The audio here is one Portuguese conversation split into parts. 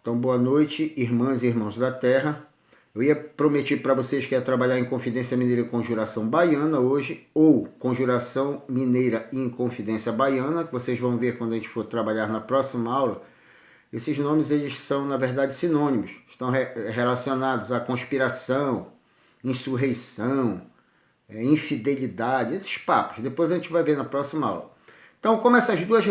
Então, boa noite, irmãs e irmãos da terra. Prometi para vocês que ia trabalhar em Confidência Mineira e Conjuração Baiana hoje, ou Conjuração Mineira e Inconfidência Baiana, que vocês vão ver quando a gente for trabalhar na próxima aula. Esses nomes, eles são, na verdade, sinônimos. Estão relacionados à conspiração, insurreição, infidelidade, esses papos. Depois a gente vai ver na próxima aula. Então, como essas duas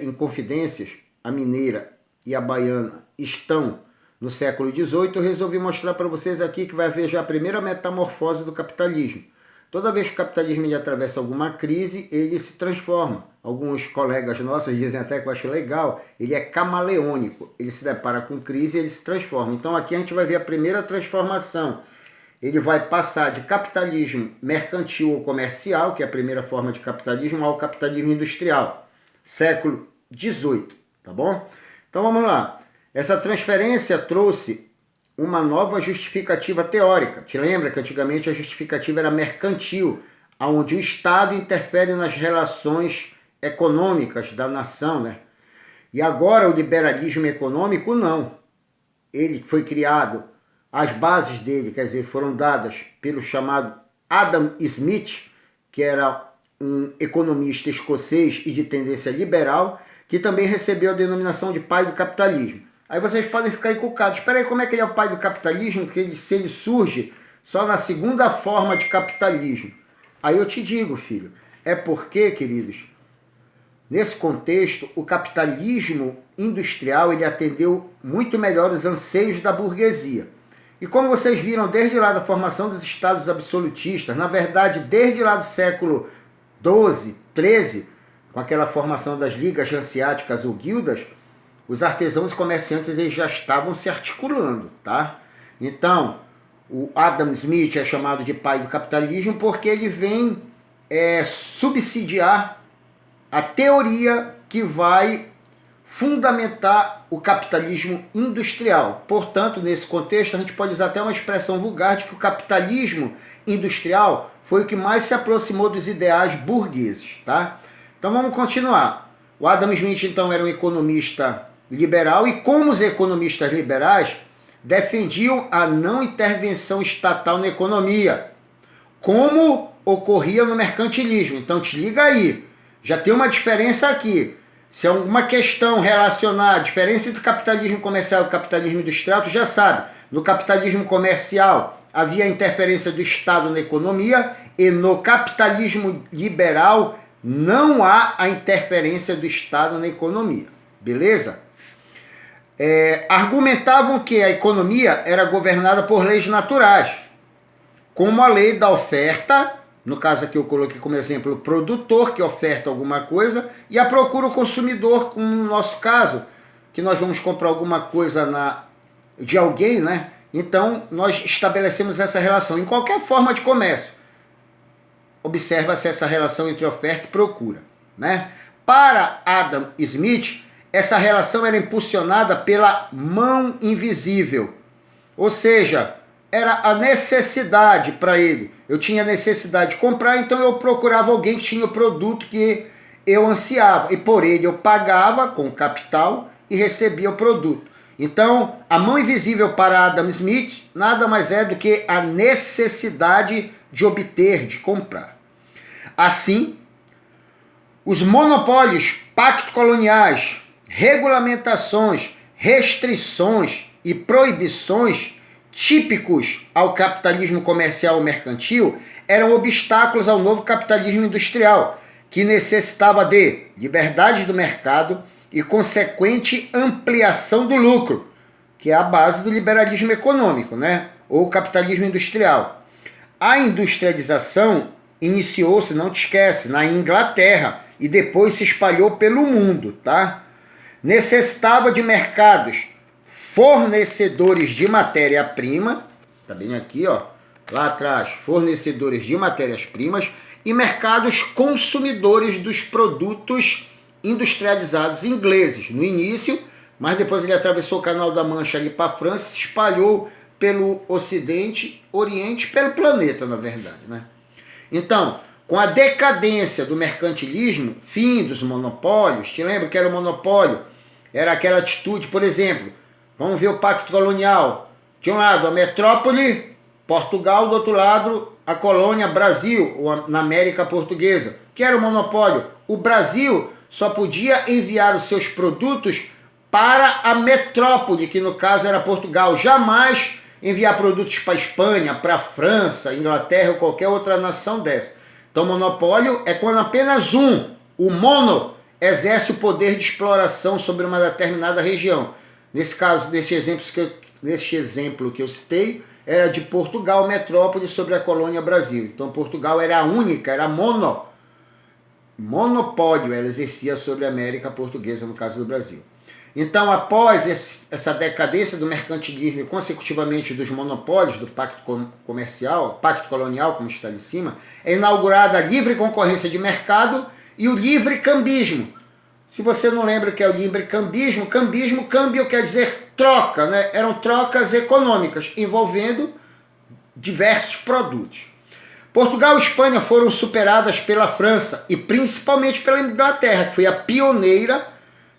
inconfidências, a mineira e a baiana, estão no século XVIII, eu resolvi mostrar para vocês aqui que vai haver já a primeira metamorfose do capitalismo. Toda vez que o capitalismo ele atravessa alguma crise, ele se transforma. Alguns colegas nossos dizem até que eu acho legal, ele é camaleônico. Ele se depara com crise e ele se transforma. Então aqui a gente vai ver a primeira transformação. Ele vai passar de capitalismo mercantil ou comercial, que é a primeira forma de capitalismo, ao capitalismo industrial. Século XVIII, tá bom? Então vamos lá. Essa transferência trouxe uma nova justificativa teórica. Te lembra que antigamente a justificativa era mercantil, onde o Estado interfere nas relações econômicas da nação, né? E agora o liberalismo econômico não. Ele foi criado, as bases dele, quer dizer, foram dadas pelo chamado Adam Smith, que era um economista escocês e de tendência liberal, que também recebeu a denominação de pai do capitalismo. Aí vocês podem ficar encucados. Espera aí, como é que ele é o pai do capitalismo? Se ele surge só na segunda forma de capitalismo. Aí eu te digo, filho, é porque, queridos, nesse contexto, o capitalismo industrial ele atendeu muito melhor os anseios da burguesia. E como vocês viram desde lá da formação dos estados absolutistas, na verdade, desde lá do século XII, XIII, com aquela formação das ligas hanseáticas ou guildas, os artesãos e comerciantes eles já estavam se articulando, tá? Então, o Adam Smith é chamado de pai do capitalismo porque ele vem subsidiar a teoria que vai fundamentar o capitalismo industrial. Portanto, nesse contexto, a gente pode usar até uma expressão vulgar de que o capitalismo industrial foi o que mais se aproximou dos ideais burgueses, tá? Então vamos continuar. O Adam Smith, então, era um economista liberal e, como os economistas liberais, defendiam a não intervenção estatal na economia, como ocorria no mercantilismo. Então, te liga aí, já tem uma diferença aqui. Se é uma questão relacionada, a diferença entre o capitalismo comercial e o capitalismo industrial, tu já sabe. No capitalismo comercial havia a interferência do Estado na economia e no capitalismo liberal não há a interferência do Estado na economia. Beleza? Argumentavam que a economia era governada por leis naturais, como a lei da oferta, no caso aqui eu coloquei como exemplo o produtor que oferta alguma coisa, e a procura o consumidor, como no nosso caso, que nós vamos comprar alguma coisa de alguém, né? Então nós estabelecemos essa relação em qualquer forma de comércio. Observa-se essa relação entre oferta e procura, né? Para Adam Smith, essa relação era impulsionada pela mão invisível, ou seja, era a necessidade para ele. Eu tinha necessidade de comprar, então eu procurava alguém que tinha o produto que eu ansiava, e por ele eu pagava com capital e recebia o produto. Então, a mão invisível para Adam Smith nada mais é do que a necessidade de obter, de comprar. Assim, os monopólios pacto-coloniais, regulamentações, restrições e proibições típicos ao capitalismo comercial ou mercantil eram obstáculos ao novo capitalismo industrial, que necessitava de liberdade do mercado e consequente ampliação do lucro, que é a base do liberalismo econômico, né? Ou capitalismo industrial. A industrialização iniciou-se, não te esquece, na Inglaterra e depois se espalhou pelo mundo, tá? Necessitava de mercados fornecedores de matéria-prima, tá bem aqui, ó, lá atrás, fornecedores de matérias-primas e mercados consumidores dos produtos industrializados ingleses, no início, mas depois ele atravessou o Canal da Mancha ali para a França e se espalhou pelo Ocidente, Oriente, pelo planeta, na verdade, né? Então, com a decadência do mercantilismo, fim dos monopólios, te lembra que era o monopólio? Era aquela atitude, por exemplo, Vamos ver o pacto colonial. De um lado, a metrópole, Portugal, do outro lado, a colônia Brasil, ou na América Portuguesa, que era o monopólio. O Brasil só podia enviar os seus produtos para a metrópole, que no caso era Portugal. Jamais enviar produtos para a Espanha, para a França, Inglaterra ou qualquer outra nação dessa. Então, monopólio é quando apenas o mono, exerce o poder de exploração sobre uma determinada região. Nesse caso, neste exemplo que eu citei, era de Portugal, metrópole, sobre a colônia Brasil. Então, Portugal era a única, era monopólio, ela exercia sobre a América Portuguesa, no caso do Brasil. Então, após essa decadência do mercantilismo e, consecutivamente, dos monopólios do pacto comercial, pacto colonial, como está ali em cima, é inaugurada a livre concorrência de mercado e o livre cambismo. Se você não lembra o que é o livre cambismo, câmbio quer dizer troca, né? Eram trocas econômicas envolvendo diversos produtos. Portugal e Espanha foram superadas pela França e principalmente pela Inglaterra, que foi a pioneira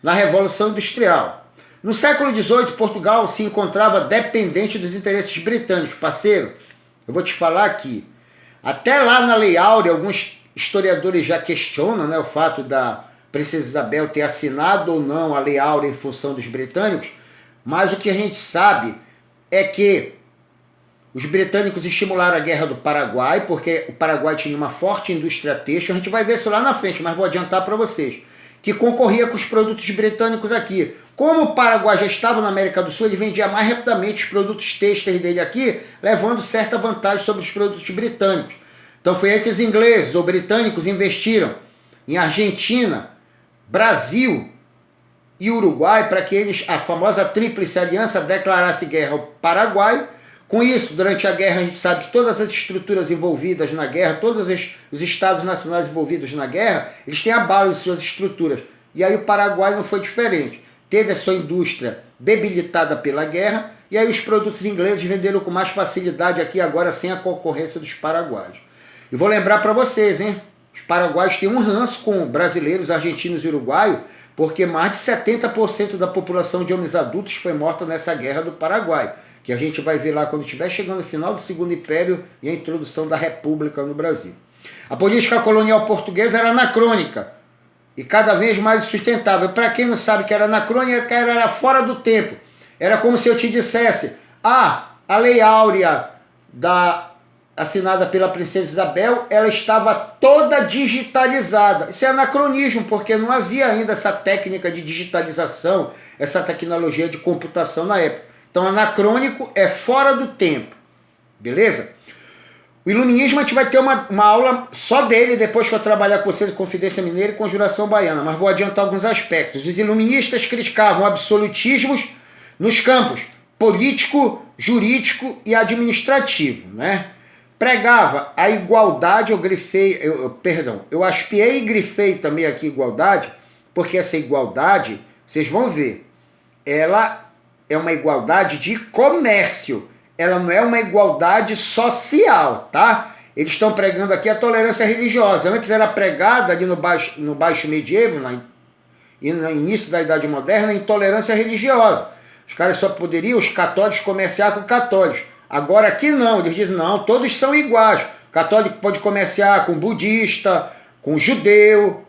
na Revolução Industrial. No século XVIII, Portugal se encontrava dependente dos interesses britânicos. Parceiro, eu vou te falar aqui, até lá na Lei Áurea, alguns historiadores já questionam, né, o fato da Princesa Isabel ter assinado ou não a Lei Áurea em função dos britânicos, mas o que a gente sabe é que os britânicos estimularam a Guerra do Paraguai, porque o Paraguai tinha uma forte indústria têxtil, a gente vai ver isso lá na frente, mas vou adiantar para vocês, que concorria com os produtos britânicos aqui. Como o Paraguai já estava na América do Sul, ele vendia mais rapidamente os produtos têxteis dele aqui, levando certa vantagem sobre os produtos britânicos. Então foi aí que os ingleses ou britânicos investiram em Argentina, Brasil e Uruguai para que eles, a famosa Tríplice Aliança, declarasse guerra ao Paraguai. Com isso, durante a guerra, a gente sabe que todas as estruturas envolvidas na guerra, todos os estados nacionais envolvidos na guerra, eles têm abalo de suas estruturas. E aí o Paraguai não foi diferente. Teve a sua indústria debilitada pela guerra, e aí os produtos ingleses venderam com mais facilidade aqui agora, sem a concorrência dos paraguaios. E vou lembrar para vocês, hein? Os paraguaios têm um ranço com brasileiros, argentinos e uruguaios, porque mais de 70% da população de homens adultos foi morta nessa guerra do Paraguai, que a gente vai ver lá quando estiver chegando no final do Segundo Império e a introdução da República no Brasil. A política colonial portuguesa era anacrônica e cada vez mais sustentável. Para quem não sabe que era anacrônica, era fora do tempo. Era como se eu te dissesse, a Lei Áurea assinada pela Princesa Isabel, ela estava toda digitalizada. Isso é anacronismo, porque não havia ainda essa técnica de digitalização, essa tecnologia de computação na época. Então, anacrônico é fora do tempo, beleza? O iluminismo a gente vai ter uma aula só dele depois que eu trabalhar com vocês em Confidência Mineira e Conjuração Baiana, mas vou adiantar alguns aspectos. Os iluministas criticavam absolutismos nos campos político, jurídico e administrativo, né? Pregava a igualdade, eu aspiei e grifei também aqui igualdade, porque essa igualdade, vocês vão ver, ela é uma igualdade de comércio, ela não é uma igualdade social, tá? Eles estão pregando aqui a tolerância religiosa. Antes era pregada ali no baixo medievo, e no início da Idade Moderna, a intolerância religiosa. Os caras só poderiam, os católicos, comerciar com católicos. Agora aqui não, eles dizem, não, todos são iguais. O católico pode comerciar com budista, com judeu,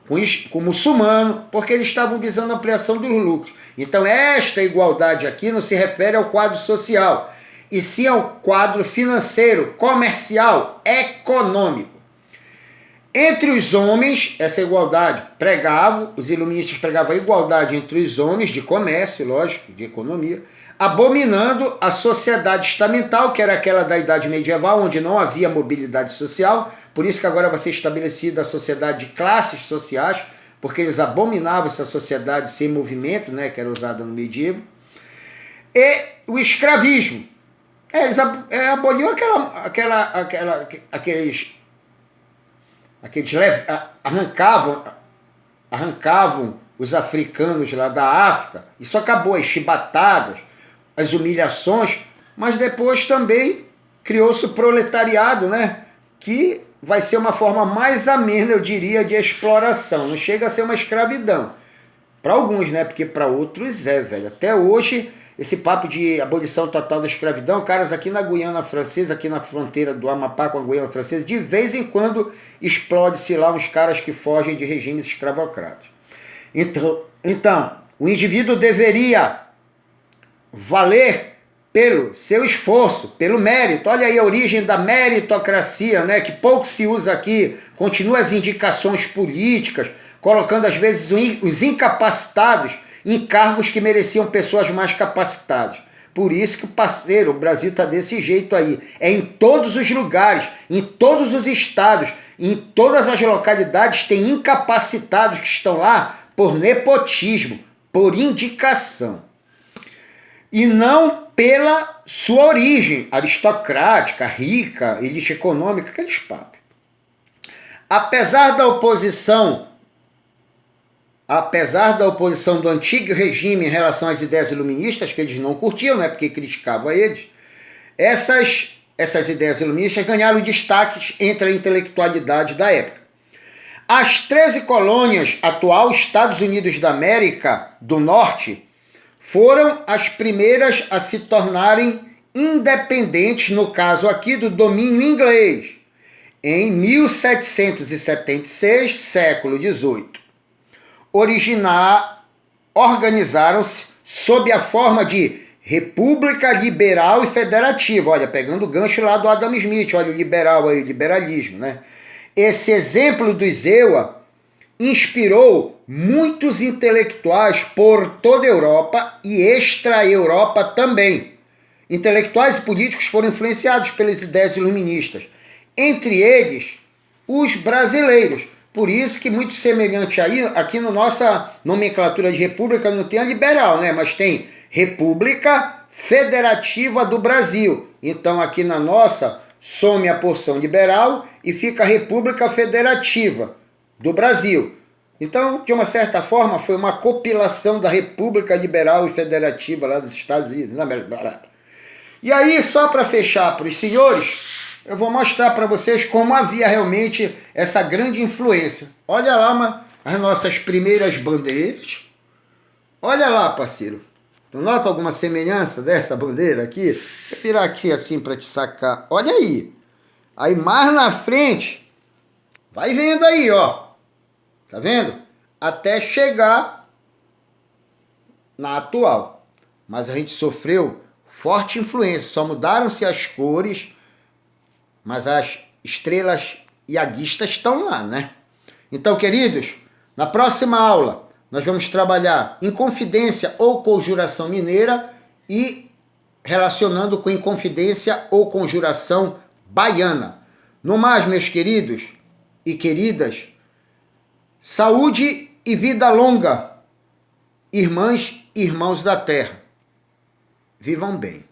com muçulmano, porque eles estavam visando a ampliação dos lucros. Então esta igualdade aqui não se refere ao quadro social, e sim ao quadro financeiro, comercial, econômico. Entre os homens, essa igualdade os iluministas pregavam a igualdade entre os homens, de comércio, lógico, de economia, abominando a sociedade estamental, que era aquela da Idade Medieval, onde não havia mobilidade social, por isso que agora vai ser estabelecida a sociedade de classes sociais, porque eles abominavam essa sociedade sem movimento, né, que era usada no medievo, e o escravismo. Eles aboliam arrancavam os africanos lá da África, isso acabou, as chibatadas, as humilhações, mas depois também criou-se o proletariado, né, que vai ser uma forma mais amena, eu diria, de exploração. Não chega a ser uma escravidão. Para alguns, né? Porque para outros velho. Até hoje esse papo de abolição total da escravidão, caras, aqui na Guiana Francesa, aqui na fronteira do Amapá com a Guiana Francesa, de vez em quando explode-se lá uns caras que fogem de regimes escravocratas. Então, o indivíduo deveria valer pelo seu esforço, pelo mérito. Olha aí a origem da meritocracia, né? Que pouco se usa aqui. Continua as indicações políticas, colocando às vezes os incapacitados em cargos que mereciam pessoas mais capacitadas. Por isso que o Brasil está desse jeito aí. É em todos os lugares, em todos os estados, em todas as localidades tem incapacitados que estão lá por nepotismo, por indicação. E não pela sua origem aristocrática, rica, elite econômica, aqueles papos. Apesar da oposição do antigo regime em relação às ideias iluministas, que eles não curtiam, né, porque criticavam eles, essas ideias iluministas ganharam destaques entre a intelectualidade da época. As 13 colônias atual Estados Unidos da América do Norte foram as primeiras a se tornarem independentes, no caso aqui do domínio inglês, em 1776, século XVIII. Organizaram-se sob a forma de República Liberal e Federativa. Olha, pegando o gancho lá do Adam Smith, olha o liberal aí, o liberalismo, né? Esse exemplo do EUA inspirou muitos intelectuais por toda a Europa e extra-Europa também. Intelectuais e políticos foram influenciados pelas ideias iluministas, entre eles os brasileiros. Por isso que muito semelhante aí, aqui na nossa nomenclatura de república não tem a liberal, né? Mas tem República Federativa do Brasil. Então aqui na nossa some a porção liberal e fica a República Federativa do Brasil. Então, de uma certa forma, foi uma compilação da República Liberal e Federativa lá dos Estados Unidos. E aí, só para fechar para os senhores, eu vou mostrar para vocês como havia realmente essa grande influência. Olha lá as nossas primeiras bandeiras. Olha lá, parceiro. Tu nota alguma semelhança dessa bandeira aqui? Vou virar aqui assim para te sacar. Olha aí. Aí mais na frente, vai vendo aí, ó. Tá vendo? Até chegar na atual. Mas a gente sofreu forte influência. Só mudaram-se as cores, mas as estrelas iaguistas estão lá, né? Então, queridos, na próxima aula nós vamos trabalhar Inconfidência ou Conjuração Mineira e relacionando com Inconfidência ou Conjuração Baiana. No mais, meus queridos e queridas, saúde e vida longa, irmãs e irmãos da terra. Vivam bem.